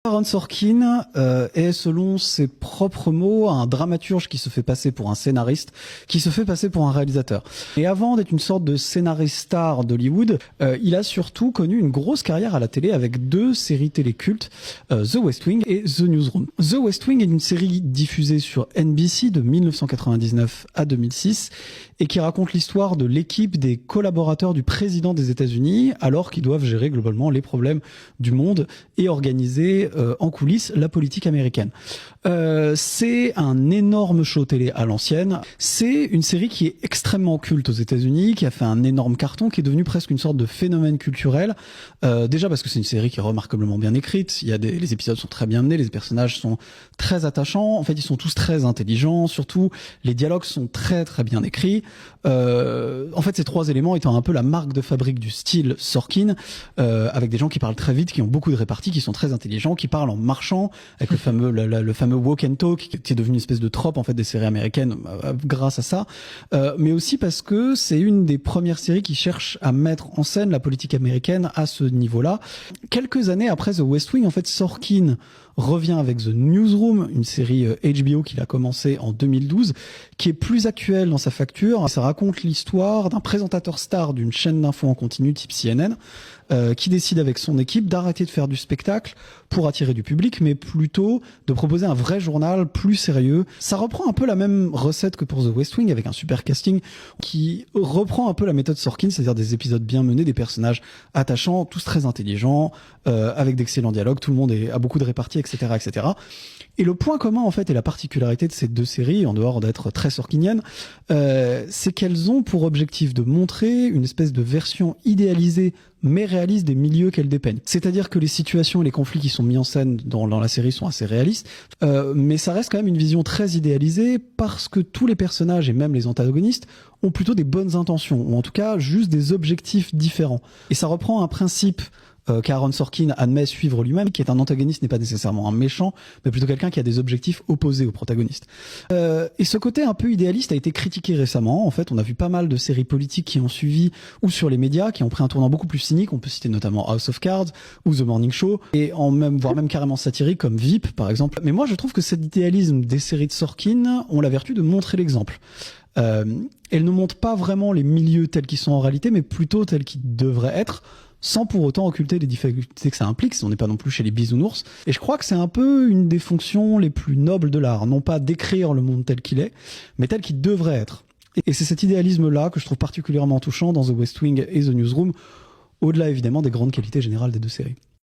Aaron Sorkin est, selon ses propres mots, un dramaturge qui se fait passer pour un scénariste, qui se fait passer pour un réalisateur. Et avant d'être une sorte de scénariste star d'Hollywood, il a surtout connu une grosse carrière à la télé avec 2 séries télé cultes, The West Wing et The Newsroom. The West Wing est une série diffusée sur NBC de 1999 à 2006 et qui raconte l'histoire de l'équipe des collaborateurs du président des États-Unis alors qu'ils doivent gérer globalement les problèmes du monde et organiser en coulisses la politique américaine. C'est un énorme show télé à l'ancienne. C'est une série qui est extrêmement culte aux États-Unis, qui a fait un énorme carton, qui est devenu presque une sorte de phénomène culturel. Déjà parce que c'est une série qui est remarquablement bien écrite. Les épisodes sont très bien menés, les personnages sont très attachants. En fait, ils sont tous très intelligents. Surtout, les dialogues sont très très bien écrits. En fait, ces 3 éléments étant un peu la marque de fabrique du style Sorkin, avec des gens qui parlent très vite, qui ont beaucoup de réparties, qui sont très intelligents, qui parlent en marchant, avec le fameux walk and talk, qui est devenu une espèce de trope en fait des séries américaines grâce à ça, mais aussi parce que c'est une des premières séries qui cherche à mettre en scène la politique américaine à ce niveau-là. Quelques années après The West Wing, en fait, Sorkin revient avec The Newsroom, une série HBO qu'il a commencé en 2012, qui est plus actuelle dans sa facture. Ça raconte l'histoire d'un présentateur star d'une chaîne d'infos en continu type CNN, qui décide avec son équipe d'arrêter de faire du spectacle pour attirer du public, mais plutôt de proposer un vrai journal plus sérieux. Ça reprend un peu la même recette que pour The West Wing, avec un super casting qui reprend un peu la méthode Sorkin, c'est-à-dire des épisodes bien menés, des personnages attachants, tous très intelligents, avec d'excellents dialogues, tout le monde a beaucoup de réparties, etc., etc. Et le point commun, en fait, et la particularité de ces 2 séries, en dehors d'être très sorkiniennes, c'est qu'elles ont pour objectif de montrer une espèce de version idéalisée mais réaliste des milieux qu'elles dépeignent. C'est-à-dire que les situations et les conflits qui sont mis en scène dans la série sont assez réalistes, mais ça reste quand même une vision très idéalisée parce que tous les personnages et même les antagonistes ont plutôt des bonnes intentions, ou en tout cas juste des objectifs différents. Et ça reprend un principe qu'Aaron Sorkin admet suivre lui-même, qui est un antagoniste n'est pas nécessairement un méchant, mais plutôt quelqu'un qui a des objectifs opposés au protagoniste. Et ce côté un peu idéaliste a été critiqué récemment. En fait, on a vu pas mal de séries politiques qui ont suivi, ou sur les médias, qui ont pris un tournant beaucoup plus cynique. On peut citer notamment House of Cards ou The Morning Show, et voire même carrément satirique comme VIP, par exemple. Mais moi, je trouve que cet idéalisme des séries de Sorkin ont la vertu de montrer l'exemple. Elles ne montrent pas vraiment les milieux tels qu'ils sont en réalité, mais plutôt tels qu'ils devraient être, sans pour autant occulter les difficultés que ça implique. On n'est pas non plus chez les bisounours. Et je crois que c'est un peu une des fonctions les plus nobles de l'art. Non pas décrire le monde tel qu'il est, mais tel qu'il devrait être. Et c'est cet idéalisme-là que je trouve particulièrement touchant dans The West Wing et The Newsroom, au-delà évidemment des grandes qualités générales des 2 séries.